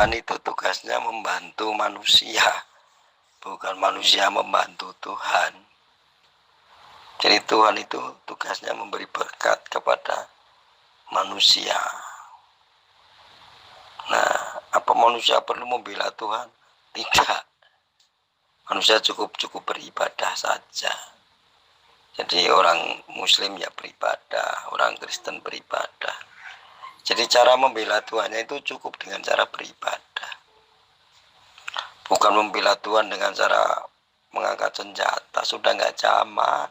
Tuhan itu tugasnya membantu manusia, bukan manusia membantu Tuhan. Jadi Tuhan itu tugasnya memberi berkat kepada manusia. Nah, apa manusia perlu membela Tuhan? Tidak. Manusia cukup beribadah saja. Jadi orang Muslim ya beribadah, orang Kristen beribadah. Jadi cara membela Tuhannya itu cukup dengan cara beribadah. Bukan membela Tuhan dengan cara mengangkat senjata, sudah nggak zaman.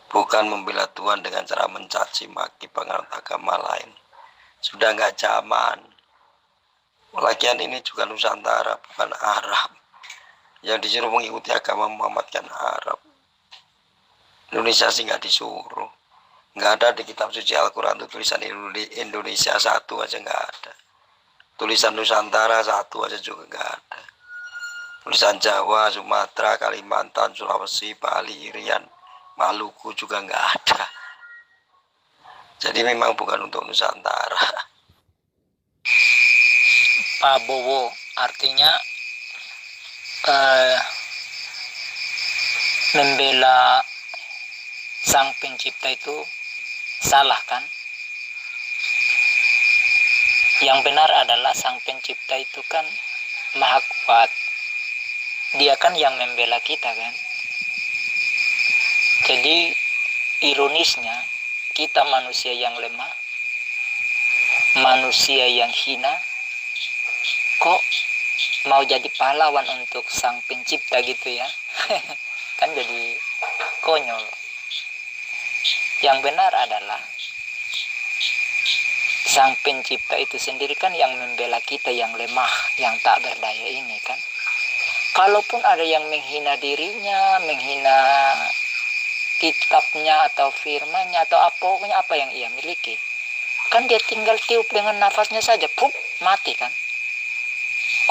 Bukan membela Tuhan dengan cara mencaci maki penganut agama lain, sudah nggak zaman. Lagian ini juga Nusantara, bukan Arab. Yang disuruh mengikuti agama Muhammad kan Arab. Indonesia sih nggak disuruh. Nggak ada di kitab suci Al-Quran itu tulisan Indonesia satu aja nggak ada. Tulisan Nusantara satu aja juga nggak ada. Tulisan Jawa, Sumatera, Kalimantan, Sulawesi, Bali, Irian, Maluku juga nggak ada. Jadi memang bukan untuk Nusantara. Pak Bowo, artinya membela Sang Pencipta itu salah kan? Yang benar adalah Sang Pencipta itu kan Maha Kuat. Dia kan yang membela kita kan? Jadi ironisnya kita manusia yang lemah, manusia yang hina, kok mau jadi pahlawan untuk Sang Pencipta gitu ya. Kan jadi konyol. Yang benar adalah Sang Pencipta itu sendiri kan yang membela kita yang lemah, yang tak berdaya ini kan. Kalaupun ada yang menghina dirinya, menghina kitabnya atau firmannya atau pokoknya apa yang ia miliki, kan dia tinggal tiup dengan nafasnya saja, pup, mati kan.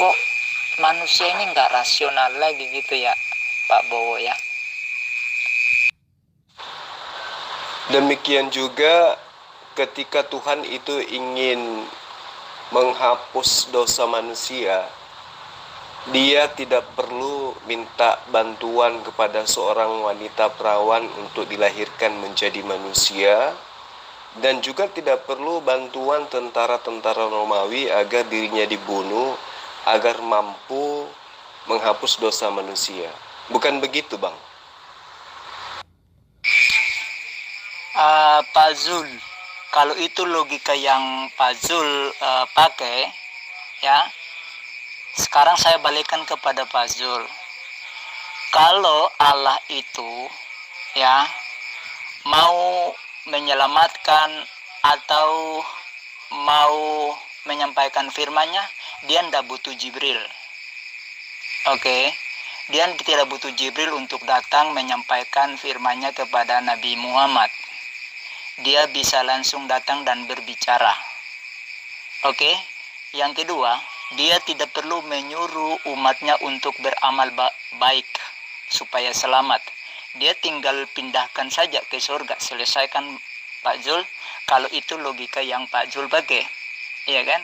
Kok manusia ini nggak rasional lagi gitu ya Pak Bowo ya. Demikian juga ketika Tuhan itu ingin menghapus dosa manusia, Dia tidak perlu minta bantuan kepada seorang wanita perawan untuk dilahirkan menjadi manusia, dan juga tidak perlu bantuan tentara-tentara Romawi agar dirinya dibunuh, agar mampu menghapus dosa manusia. Bukan begitu, Bang? Pak Zul, kalau itu logika yang Pak Zul pakai ya, sekarang saya balikkan kepada Pak Zul. Kalau Allah itu ya mau menyelamatkan atau mau menyampaikan firman-Nya, dia tidak butuh Jibril. Oke. Dia tidak butuh Jibril untuk datang menyampaikan firman-Nya kepada Nabi Muhammad. Dia bisa langsung datang dan berbicara. Oke. Yang kedua, dia tidak perlu menyuruh umatnya untuk beramal baik supaya selamat. Dia tinggal pindahkan saja ke surga. Selesaikan Pak Zul. Kalau itu logika yang Pak Zul pakai, iya kan?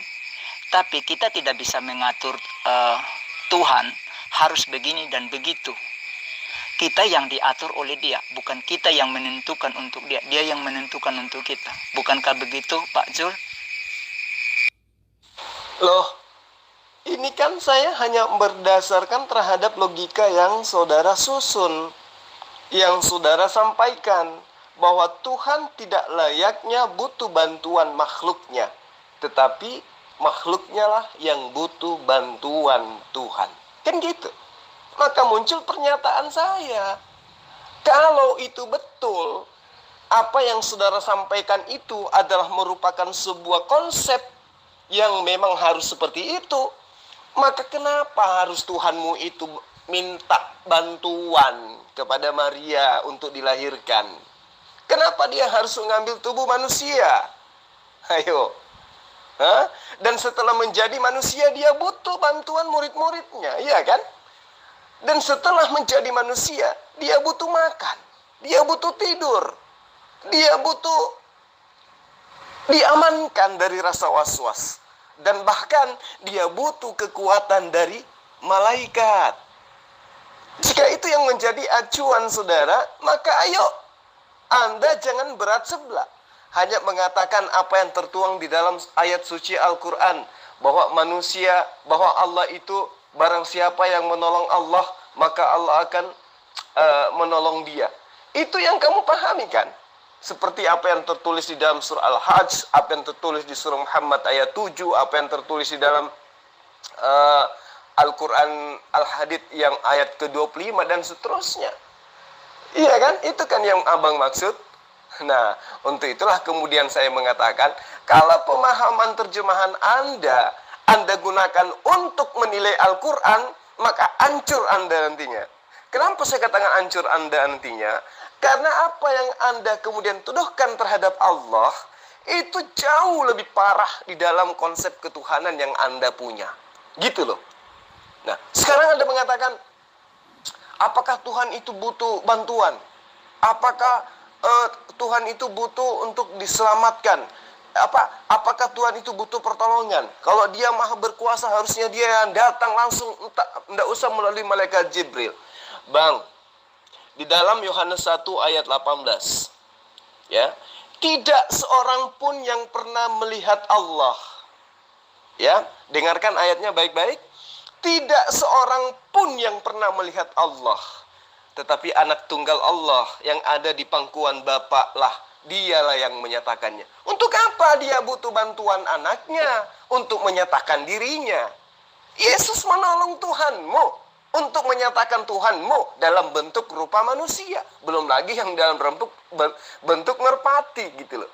Tapi kita tidak bisa mengatur Tuhan harus begini dan begitu. Kita yang diatur oleh Dia, bukan kita yang menentukan untuk Dia. Dia yang menentukan untuk kita. Bukankah begitu Pak Zul? Loh, ini kan saya hanya berdasarkan terhadap logika yang saudara susun, yang saudara sampaikan, bahwa Tuhan tidak layaknya butuh bantuan makhluknya, tetapi makhluknya lah yang butuh bantuan Tuhan. Kan gitu. Maka muncul pernyataan saya, kalau itu betul, apa yang saudara sampaikan itu adalah merupakan sebuah konsep yang memang harus seperti itu, maka kenapa harus Tuhanmu itu minta bantuan kepada Maria untuk dilahirkan? Kenapa dia harus mengambil tubuh manusia? Ayo. Dan setelah menjadi manusia, dia butuh bantuan murid-muridnya, iya kan? Dan setelah menjadi manusia, dia butuh makan, dia butuh tidur, dia butuh diamankan dari rasa was-was, dan bahkan dia butuh kekuatan dari malaikat. Jika itu yang menjadi acuan saudara, maka ayo Anda jangan berat sebelah. Hanya mengatakan apa yang tertuang di dalam ayat suci Al-Quran, bahwa manusia, bahwa Allah itu barang siapa yang menolong Allah, maka Allah akan menolong dia. Itu yang kamu pahami kan? Seperti apa yang tertulis di dalam surah Al-Hajj, apa yang tertulis di surah Muhammad ayat 7, apa yang tertulis di dalam Al-Quran Al-Hadid yang ayat ke-25 dan seterusnya. Iya kan? Itu kan yang abang maksud. Nah, untuk itulah kemudian saya mengatakan, kalau pemahaman terjemahan Anda gunakan untuk menilai Al-Quran, maka hancur Anda nantinya. Kenapa saya katakan hancur Anda nantinya? Karena apa yang Anda kemudian tuduhkan terhadap Allah, itu jauh lebih parah di dalam konsep ketuhanan yang Anda punya. Gitu loh. Nah, sekarang Anda mengatakan, apakah Tuhan itu butuh bantuan? Apakah Tuhan itu butuh untuk diselamatkan? Apakah Tuhan itu butuh pertolongan? Kalau dia maha berkuasa, harusnya dia yang datang langsung, tidak usah melalui malaikat Jibril. Bang, di dalam Yohanes 1 ayat 18, ya, tidak seorang pun yang pernah melihat Allah. Ya, dengarkan ayatnya baik-baik. Tidak seorang pun yang pernah melihat Allah, tetapi anak tunggal Allah yang ada di pangkuan Bapa lah, dialah yang menyatakannya. Untuk apa dia butuh bantuan anaknya? Untuk menyatakan dirinya. Yesus menolong Tuhanmu untuk menyatakan Tuhanmu dalam bentuk rupa manusia. Belum lagi yang dalam bentuk merpati gitu loh.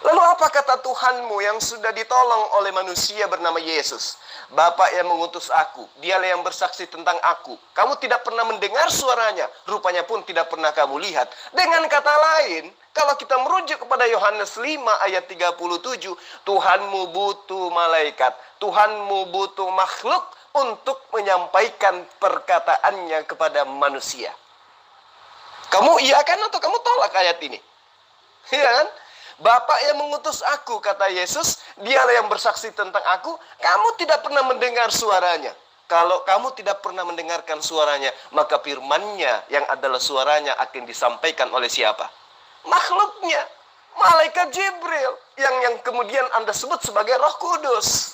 Lalu apa kata Tuhanmu yang sudah ditolong oleh manusia bernama Yesus? Bapa yang mengutus aku, dialah yang bersaksi tentang aku. Kamu tidak pernah mendengar suaranya, rupanya pun tidak pernah kamu lihat. Dengan kata lain, kalau kita merujuk kepada Yohanes 5 ayat 37, Tuhanmu butuh malaikat, Tuhanmu butuh makhluk untuk menyampaikan perkataannya kepada manusia. Kamu iakan atau kamu tolak ayat ini? Iya kan? Bapa yang mengutus aku, kata Yesus, dialah yang bersaksi tentang aku. Kamu tidak pernah mendengar suaranya. Kalau kamu tidak pernah mendengarkan suaranya, maka firman-Nya yang adalah suaranya akan disampaikan oleh siapa? Makhluknya, malaikat Jibril, yang kemudian Anda sebut sebagai Roh Kudus.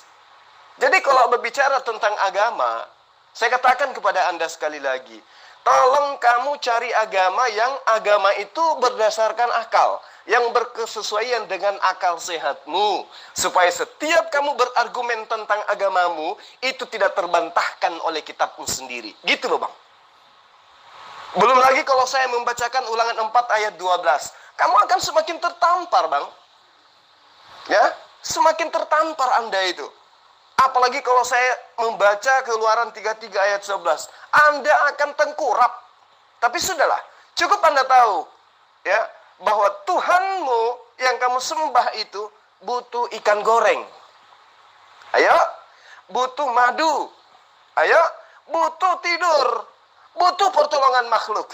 Jadi kalau berbicara tentang agama, saya katakan kepada Anda sekali lagi, tolong kamu cari agama yang agama itu berdasarkan akal, yang berkesesuaian dengan akal sehatmu, supaya setiap kamu berargumen tentang agamamu itu tidak terbantahkan oleh kitabmu sendiri. Gitu loh bang. Belum lagi kalau saya membacakan Ulangan 4 ayat 12, kamu akan semakin tertampar bang. Ya, semakin tertampar Anda itu. Apalagi kalau saya membaca Keluaran 33 ayat 11, Anda akan tengkurap. Tapi sudahlah, cukup Anda tahu ya, bahwa Tuhanmu yang kamu sembah itu butuh ikan goreng. Ayo, butuh madu. Ayo, butuh tidur. Butuh pertolongan makhluk.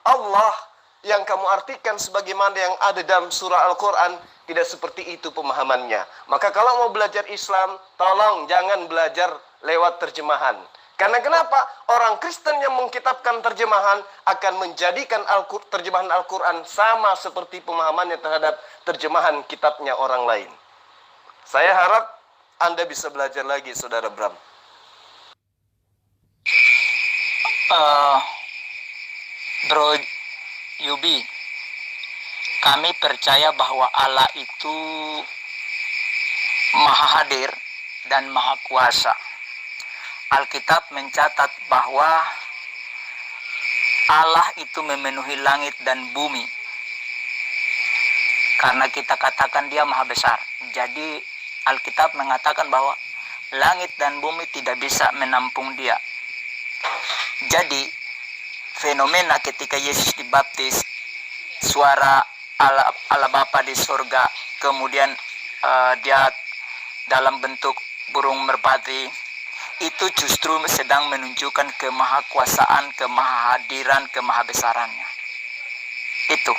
Allah yang kamu artikan sebagaimana yang ada dalam surah Al-Quran, tidak seperti itu pemahamannya. Maka kalau mau belajar Islam, tolong jangan belajar lewat terjemahan. Karena kenapa? Orang Kristen yang mengkitabkan terjemahan akan menjadikan terjemahan Al-Quran sama seperti pemahamannya terhadap terjemahan kitabnya orang lain. Saya harap Anda bisa belajar lagi, Saudara Bram. Bro Yubi, kami percaya bahwa Allah itu maha hadir dan maha kuasa. Alkitab mencatat bahwa Allah itu memenuhi langit dan bumi. Karena kita katakan dia maha besar. Jadi Alkitab mengatakan bahwa langit dan bumi tidak bisa menampung dia. Jadi fenomena ketika Yesus dibaptis, suara Allah Bapa di surga, kemudian dia dalam bentuk burung merpati, itu justru sedang menunjukkan kemahakuasaan, kemahadiran, kemahabesarannya. Itu.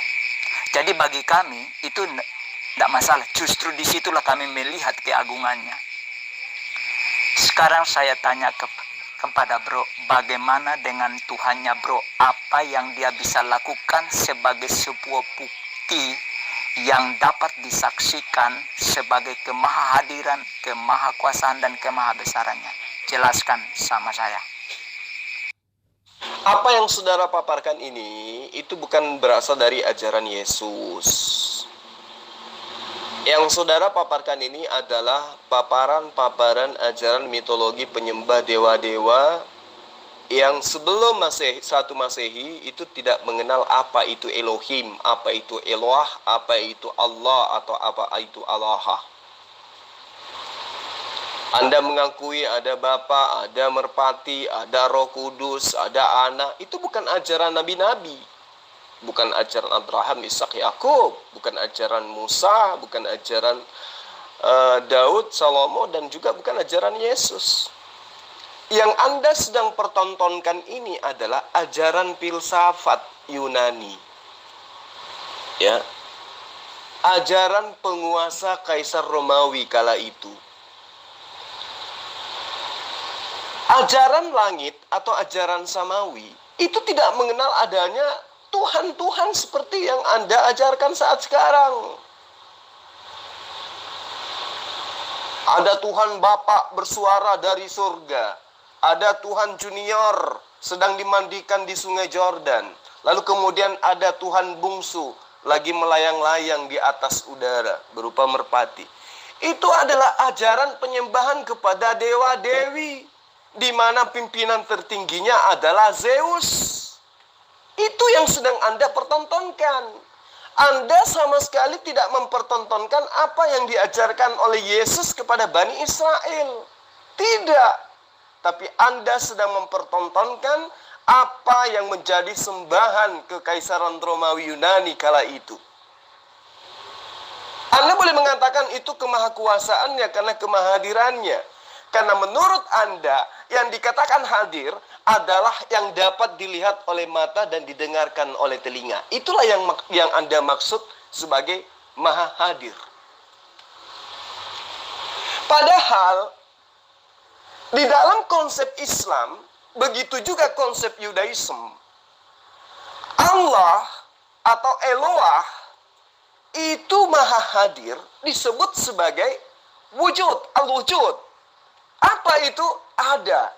Jadi bagi kami itu tidak masalah. Justru disitulah kami melihat keagungannya. Sekarang saya tanya kepada bro, bagaimana dengan Tuhannya bro? Apa yang dia bisa lakukan sebagai sebuah bukti yang dapat disaksikan sebagai kemahadiran, kemahakuasaan, dan kemahabesarannya? Jelaskan sama saya. Apa yang saudara paparkan ini, itu bukan berasal dari ajaran Yesus. Yang saudara paparkan ini adalah paparan-paparan ajaran mitologi penyembah dewa-dewa yang sebelum satu Masehi itu tidak mengenal apa itu Elohim, apa itu Eloah, apa itu Allah, atau apa itu Allah. Anda mengakui ada Bapa, ada Merpati, ada Roh Kudus, ada Anak. Itu bukan ajaran nabi-nabi. Bukan ajaran Abraham, Ishak, Yakub, bukan ajaran Musa, bukan ajaran Daud, Salomo, dan juga bukan ajaran Yesus. Yang Anda sedang pertontonkan ini adalah ajaran filsafat Yunani. Ya. Ajaran penguasa Kaisar Romawi kala itu. Ajaran langit atau ajaran samawi itu tidak mengenal adanya Tuhan-Tuhan seperti yang Anda ajarkan saat sekarang. Ada Tuhan Bapa bersuara dari surga. Ada Tuhan Junior sedang dimandikan di sungai Jordan. Lalu kemudian ada Tuhan bungsu lagi melayang-layang di atas udara berupa merpati. Itu adalah ajaran penyembahan kepada dewa-dewi, di mana pimpinan tertingginya adalah Zeus. Itu yang sedang Anda pertontonkan. Anda sama sekali tidak mempertontonkan apa yang diajarkan oleh Yesus kepada Bani Israel. Tidak. Tapi Anda sedang mempertontonkan apa yang menjadi sembahan kekaisaran Romawi Yunani kala itu. Anda boleh mengatakan itu kemahakuasaannya karena kemahadirannya. Karena menurut Anda, yang dikatakan hadir adalah yang dapat dilihat oleh mata dan didengarkan oleh telinga. Itulah yang Anda maksud sebagai maha hadir. Padahal, di dalam konsep Islam, begitu juga konsep Yudaism, Allah atau Eloah itu maha hadir disebut sebagai wujud, al-wujud. Apa itu? Ada.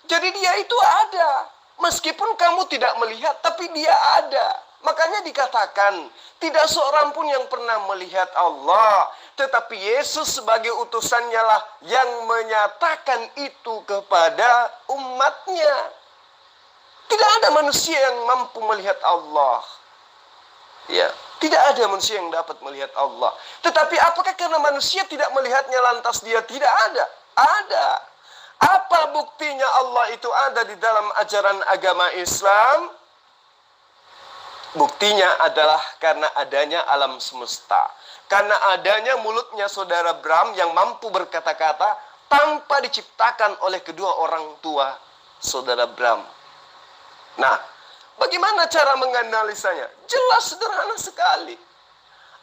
Jadi dia itu ada. Meskipun kamu tidak melihat, tapi dia ada. Makanya dikatakan, tidak seorang pun yang pernah melihat Allah. Tetapi Yesus sebagai utusannya lah yang menyatakan itu kepada umatnya. Tidak ada manusia yang mampu melihat Allah. Ya, tidak ada manusia yang dapat melihat Allah. Tetapi apakah karena manusia tidak melihatnya lantas dia tidak ada? Ada. Apa buktinya Allah itu ada di dalam ajaran agama Islam? Buktinya adalah karena adanya alam semesta. Karena adanya mulutnya saudara Bram yang mampu berkata-kata tanpa diciptakan oleh kedua orang tua saudara Bram. Nah, bagaimana cara menganalisanya? Jelas sederhana sekali.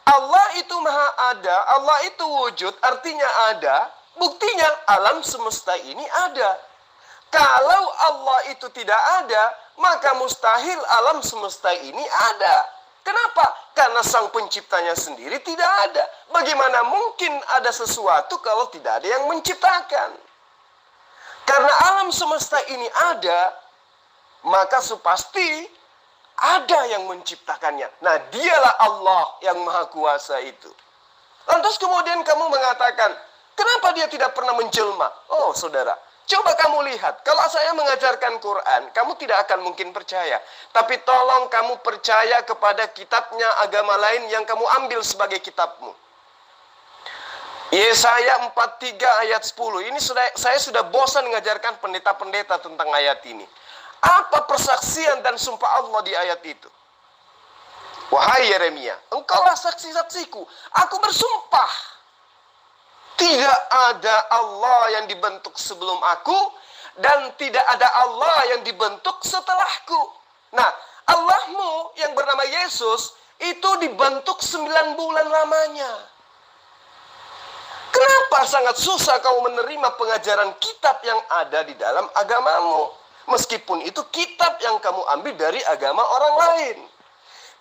Allah itu maha ada, Allah itu wujud, artinya ada. Buktinya alam semesta ini ada. Kalau Allah itu tidak ada, maka mustahil alam semesta ini ada. Kenapa? Karena sang penciptanya sendiri tidak ada. Bagaimana mungkin ada sesuatu kalau tidak ada yang menciptakan? Karena alam semesta ini ada, maka supasti ada yang menciptakannya. Nah, dialah Allah yang maha kuasa itu. Lantas kemudian kamu mengatakan, kenapa dia tidak pernah menjelma? Oh, saudara, coba kamu lihat. Kalau saya mengajarkan Quran, kamu tidak akan mungkin percaya. Tapi tolong kamu percaya kepada kitabnya agama lain yang kamu ambil sebagai kitabmu. Yesaya 43 ayat 10. Ini saya sudah bosan mengajarkan pendeta-pendeta tentang ayat ini. Apa persaksian dan sumpah Allah di ayat itu? Wahai Yeremia, engkaulah saksi-saksiku. Aku bersumpah, tidak ada Allah yang dibentuk sebelum aku, dan tidak ada Allah yang dibentuk setelahku. Nah, Allahmu yang bernama Yesus, itu dibentuk 9 bulan lamanya. Kenapa Kenapa sangat susah kau menerima pengajaran kitab yang ada di dalam agamamu? Meskipun itu kitab yang kamu ambil dari agama orang lain.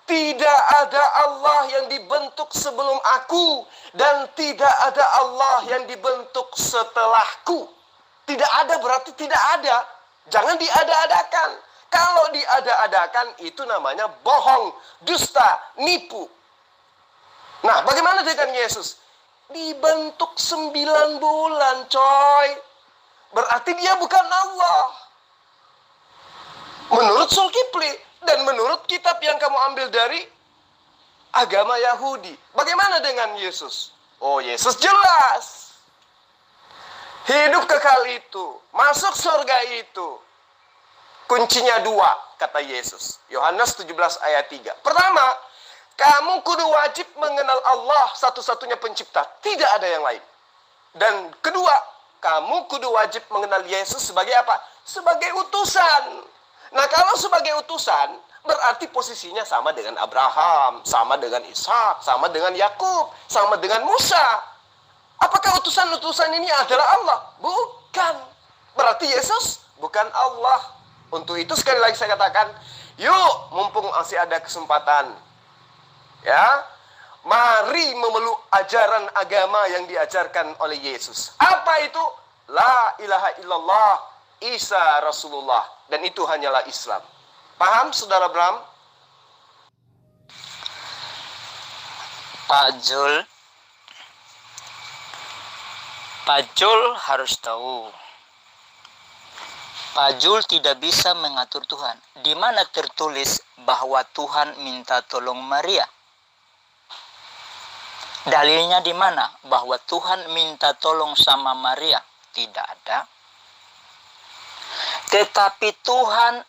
Tidak ada Allah yang dibentuk sebelum aku, dan tidak ada Allah yang dibentuk setelahku. Tidak ada berarti tidak ada. Jangan diada-adakan. Kalau diada-adakan itu namanya bohong, dusta, nipu. Nah, bagaimana dengan Yesus? Dibentuk 9 bulan, coy. Berarti dia bukan Allah. Menurut Zulkifli dan menurut kitab yang kamu ambil dari agama Yahudi. Bagaimana dengan Yesus? Oh, Yesus jelas. Hidup kekal itu, masuk surga itu, kuncinya 2, kata Yesus. Yohanes 17 ayat 3. Pertama, kamu kudu wajib mengenal Allah satu-satunya pencipta. Tidak ada yang lain. Dan kedua, kamu kudu wajib mengenal Yesus sebagai apa? Sebagai utusan. Nah, kalau sebagai utusan, berarti posisinya sama dengan Abraham, sama dengan Ishak, sama dengan Yakub, sama dengan Musa. Apakah utusan-utusan ini adalah Allah? Bukan. Berarti Yesus bukan Allah. Untuk itu sekali lagi saya katakan, yuk mumpung masih ada kesempatan, ya, mari memeluk ajaran agama yang diajarkan oleh Yesus. Apa itu? La ilaha illallah, Isa Rasulullah. Dan itu hanyalah Islam. Paham, Saudara Bram? Pak Jul harus tahu. Pak Jul tidak bisa mengatur Tuhan. Di mana tertulis bahwa Tuhan minta tolong Maria? Dalilnya di mana bahwa Tuhan minta tolong sama Maria? Tidak ada. Tetapi Tuhan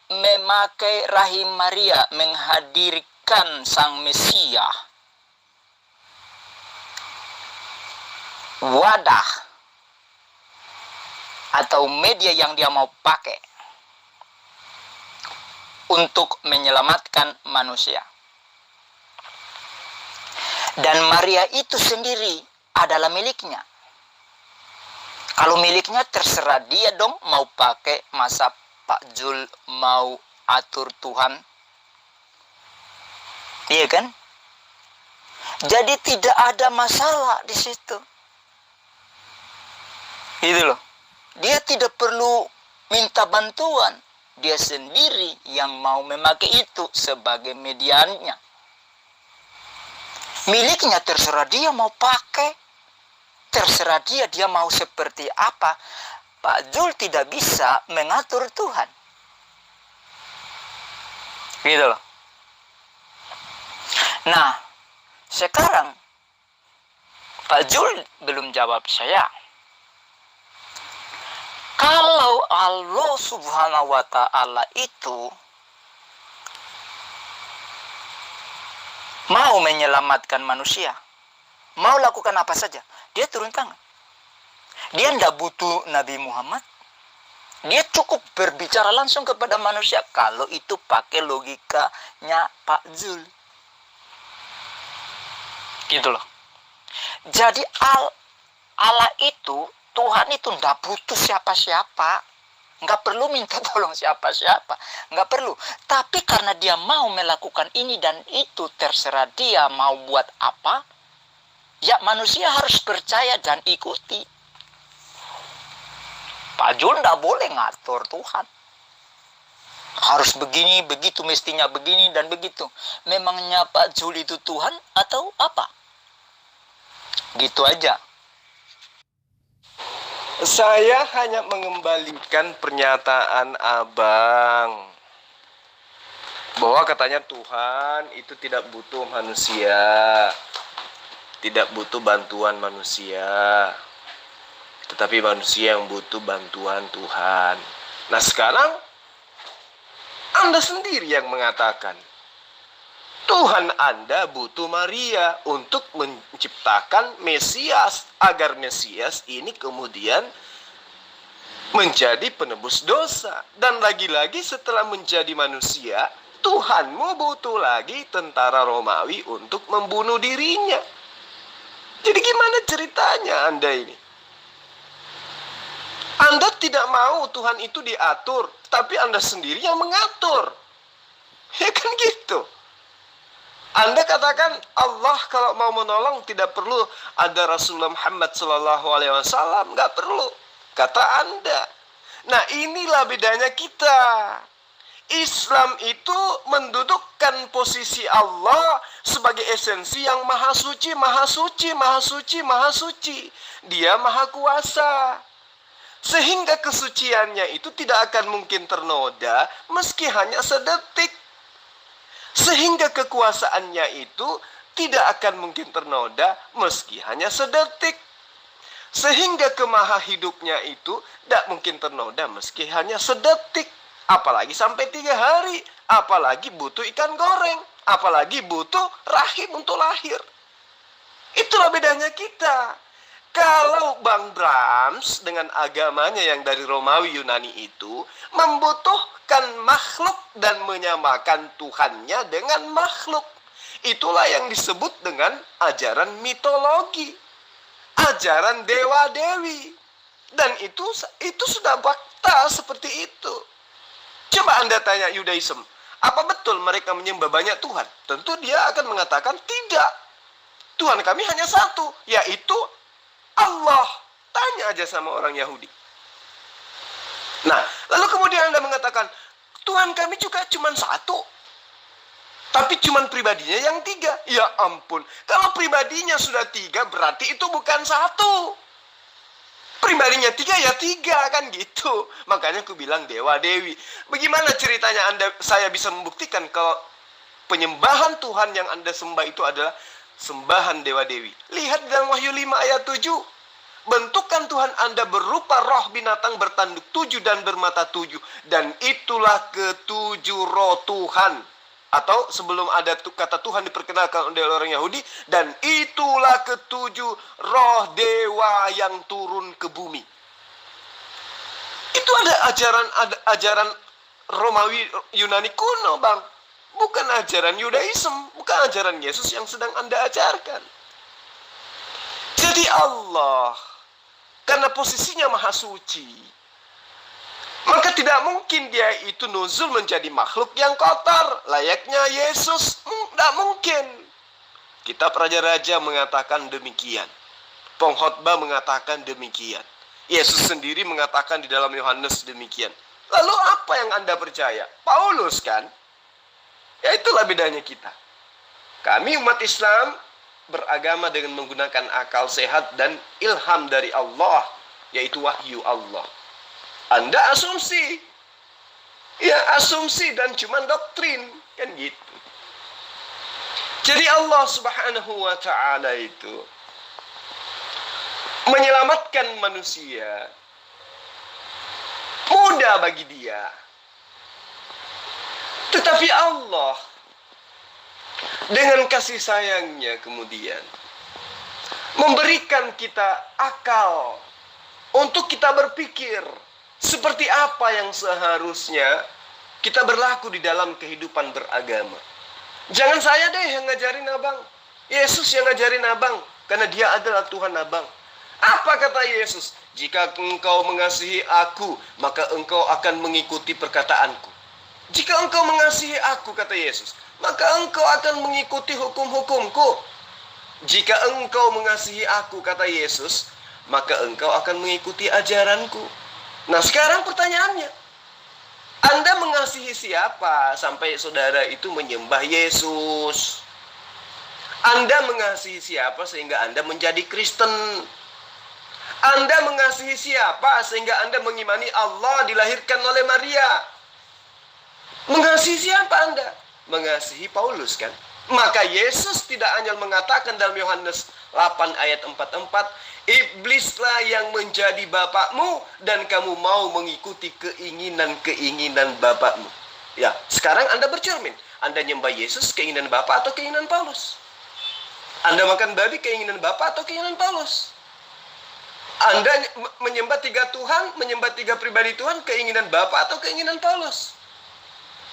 memakai rahim Maria menghadirkan Sang Mesias. Wadah atau media yang dia mau pakai untuk menyelamatkan manusia. Dan Maria itu sendiri adalah miliknya. Kalau miliknya terserah dia dong mau pakai, masa Pak Jul mau atur Tuhan. Iya kan? Jadi tidak ada masalah di situ. Gitu loh. Dia tidak perlu minta bantuan. Dia sendiri yang mau memakai itu sebagai medianya. Miliknya terserah dia mau pakai. Terserah dia mau seperti apa. Pak Jul tidak bisa mengatur Tuhan. Gitu loh. Nah, sekarang Pak Jul belum jawab saya. Kalau Allah Subhanahu wa Ta'ala itu mau menyelamatkan manusia, mau lakukan apa saja, dia turun tangan. Dia tidak butuh Nabi Muhammad. Dia cukup berbicara langsung kepada manusia. Kalau itu pakai logikanya Pak Zul. Gitu loh. Jadi Allah itu, Tuhan itu tidak butuh siapa-siapa. Nggak perlu minta tolong siapa-siapa. Nggak perlu. Tapi karena dia mau melakukan ini dan itu, terserah dia mau buat apa, ya manusia harus percaya dan ikuti. Pak Jul tidak boleh ngatur Tuhan. Harus begini, begitu, mestinya begini dan begitu. Memangnya Pak Jul itu Tuhan atau apa? Gitu aja. Saya hanya mengembalikan pernyataan Abang. Bahwa katanya Tuhan itu tidak butuh manusia. Tidak butuh bantuan manusia. Tetapi manusia yang butuh bantuan Tuhan. Nah sekarang Anda sendiri yang mengatakan Tuhan Anda butuh Maria untuk menciptakan Mesias, agar Mesias ini kemudian menjadi penebus dosa. Dan lagi-lagi setelah menjadi manusia, Tuhanmu butuh lagi tentara Romawi untuk membunuh dirinya. Jadi gimana ceritanya Anda ini? Anda tidak mau Tuhan itu diatur, tapi Anda sendiri yang mengatur. Ya kan gitu. Anda katakan Allah kalau mau menolong tidak perlu ada Rasulullah Muhammad SAW, nggak perlu. Kata Anda. Nah, inilah bedanya kita. Islam itu mendudukkan posisi Allah sebagai esensi yang maha suci, maha suci, maha suci, maha suci. Dia maha kuasa. Sehingga kesuciannya itu tidak akan mungkin ternoda meski hanya sedetik. Sehingga kekuasaannya itu tidak akan mungkin ternoda meski hanya sedetik. Sehingga kemaha hidupnya itu tidak mungkin ternoda meski hanya sedetik. Apalagi sampai 3 hari. Apalagi butuh ikan goreng. Apalagi butuh rahim untuk lahir. Itulah bedanya kita. Kalau Bang Brahms dengan agamanya yang dari Romawi Yunani itu membutuhkan makhluk dan menyamakan Tuhannya dengan makhluk. Itulah yang disebut dengan ajaran mitologi. Ajaran dewa-dewi. Dan itu sudah fakta seperti itu. Coba Anda tanya Yudaism, apa betul mereka menyembah banyak Tuhan? Tentu dia akan mengatakan tidak. Tuhan kami hanya satu, yaitu Allah. Tanya aja sama orang Yahudi. Nah, lalu kemudian Anda mengatakan, Tuhan kami juga cuma satu. Tapi cuma pribadinya yang 3. Ya ampun, kalau pribadinya sudah 3, berarti itu bukan satu. Pribadinya 3 ya 3, kan gitu. Makanya aku bilang dewa dewi. Bagaimana ceritanya saya bisa membuktikan kalau penyembahan Tuhan yang Anda sembah itu adalah sembahan dewa-dewi? Lihat dalam Wahyu 5 ayat 7. Bentukan Tuhan Anda berupa roh binatang bertanduk 7 dan bermata 7. Dan itulah ke-7 roh Tuhan. Atau sebelum ada kata Tuhan diperkenalkan oleh orang Yahudi. Dan itulah ke-7 roh dewa yang turun ke bumi. Itu ada ajaran Romawi Yunani kuno, Bang. Bukan ajaran Yudaism, bukan ajaran Yesus yang sedang Anda ajarkan. Jadi Allah, karena posisinya maha suci, maka tidak mungkin dia itu nuzul menjadi makhluk yang kotor, layaknya Yesus. Tidak mungkin. Kitab Raja-Raja mengatakan demikian. Pengkhotbah mengatakan demikian. Yesus sendiri mengatakan di dalam Yohanes demikian. Lalu apa yang Anda percaya? Paulus kan? Ya itulah bedanya kita. Kami umat Islam beragama dengan menggunakan akal sehat dan ilham dari Allah, yaitu wahyu Allah. Anda asumsi. Ya asumsi dan cuma doktrin. Kan gitu. Jadi Allah Subhanahu wa ta'ala itu menyelamatkan manusia mudah bagi dia. Tetapi Allah dengan kasih sayangnya kemudian memberikan kita akal untuk kita berpikir seperti apa yang seharusnya kita berlaku di dalam kehidupan beragama. Jangan saya deh yang ngajarin abang, Yesus yang ngajarin abang, karena dia adalah Tuhan abang. Apa kata Yesus? Jika engkau mengasihi aku, maka engkau akan mengikuti perkataanku. Jika engkau mengasihi aku, kata Yesus, maka engkau akan mengikuti hukum-hukumku. Jika engkau mengasihi aku, kata Yesus, maka engkau akan mengikuti ajaranku. Nah sekarang pertanyaannya, Anda mengasihi siapa sampai saudara itu menyembah Yesus? Anda mengasihi siapa sehingga Anda menjadi Kristen? Anda mengasihi siapa sehingga Anda mengimani Allah dilahirkan oleh Maria? Mengasihi siapa Anda? Mengasihi Paulus kan? Maka Yesus tidak hanya mengatakan dalam Yohanes 8 ayat 44, iblislah yang menjadi bapakmu dan kamu mau mengikuti keinginan-keinginan bapakmu. Ya, sekarang Anda bercermin. Anda nyembah Yesus keinginan bapak atau keinginan Paulus? Anda makan babi keinginan bapak atau keinginan Paulus? Anda menyembah 3 Tuhan, menyembah 3 pribadi Tuhan, keinginan bapak atau keinginan Paulus?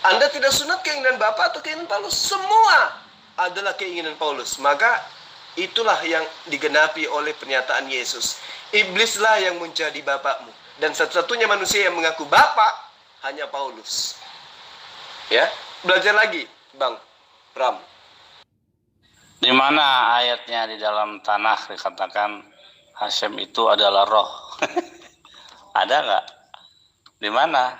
Anda tidak sunat keinginan bapak atau keinginan Paulus? Semua adalah keinginan Paulus. Maka Itulah yang digenapi oleh pernyataan Yesus. Iblislah yang menjadi bapakmu. Dan satu-satunya manusia yang mengaku bapak hanya Paulus. Ya, belajar lagi, Bang Ram. Di mana ayatnya di dalam tanah dikatakan Hasem itu adalah roh? Ada nggak? Di mana?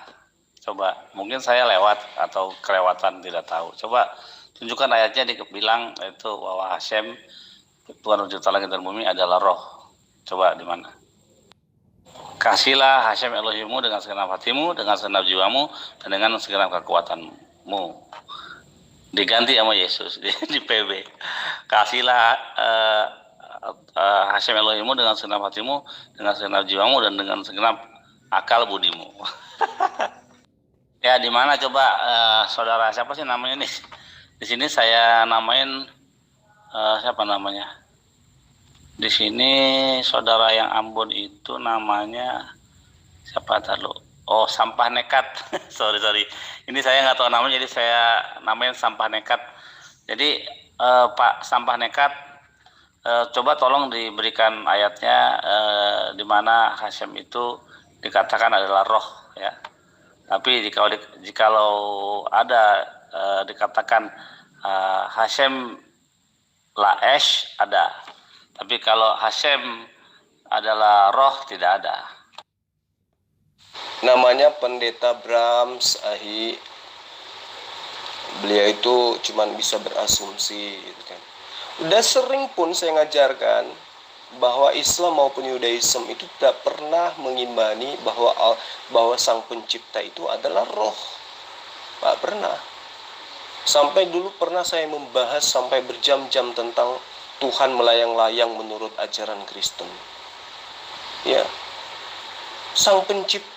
Coba, mungkin saya lewat atau kelewatan, tidak tahu. Coba tunjukkan ayatnya, dibilang itu bahwa Hasem, Tuhan pencipta langit dan bumi, adalah roh. Coba di mana? Kasihlah Hasem Elohimmu dengan segenap hatimu, dengan segenap jiwamu, dan dengan segenap kekuatanmu. Diganti sama Yesus di PB. Kasihlah Hasem Elohimmu dengan segenap hatimu, dengan segenap jiwamu, dan dengan segenap akal budimu. Ya, di mana coba saudara siapa sih namanya nih? Di sini saya namain siapa namanya? Di sini saudara yang Ambon itu namanya siapa tadi? Oh, Sampah Nekat. sorry. Ini saya nggak tahu namanya, jadi saya namain Sampah Nekat. Jadi Pak Sampah Nekat, coba tolong diberikan ayatnya di mana Hasem itu dikatakan adalah roh, ya. Tapi jikalau ada dikatakan Hasem Laesh, ada. Tapi kalau Hasem adalah roh, tidak ada. Namanya Pendeta Brahms Ahi. Beliau itu cuman bisa berasumsi gitu kan. Udah sering pun saya ngajarkan bahwa Islam maupun Yudaism itu tidak pernah mengimani bahwa Sang Pencipta itu adalah roh. Tidak pernah. Sampai dulu pernah saya membahas sampai berjam-jam tentang Tuhan melayang-layang menurut ajaran Kristen. Ya. Sang Pencipta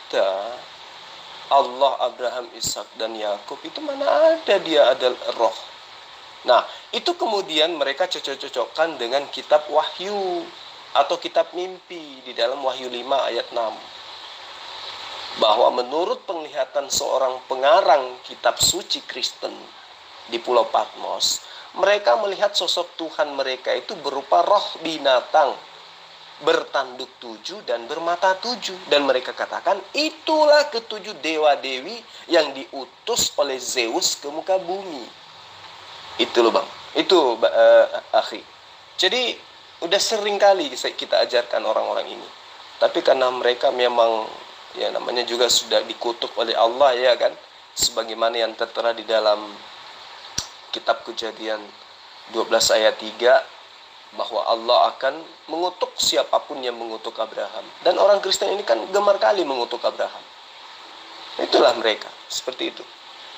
Allah, Abraham, Ishak, dan Yakub itu mana ada dia adalah roh. Nah, itu kemudian mereka cocok-cocokkan dengan kitab Wahyu atau kitab mimpi di dalam Wahyu 5 ayat 6. Bahwa menurut penglihatan seorang pengarang kitab suci Kristen di Pulau Patmos, mereka melihat sosok Tuhan mereka itu berupa roh binatang, bertanduk 7 dan bermata 7. Dan mereka katakan itulah ketujuh dewa-dewi yang diutus oleh Zeus ke muka bumi. Itu loh Bang, itu akhi. Jadi udah sering kali kita ajarkan orang-orang ini. Tapi karena mereka memang ya namanya juga sudah dikutuk oleh Allah, ya kan, sebagaimana yang tertera di dalam kitab Kejadian 12 ayat 3, bahwa Allah akan mengutuk siapapun yang mengutuk Abraham. Dan orang Kristen ini kan gemar kali mengutuk Abraham. Itulah mereka, seperti itu.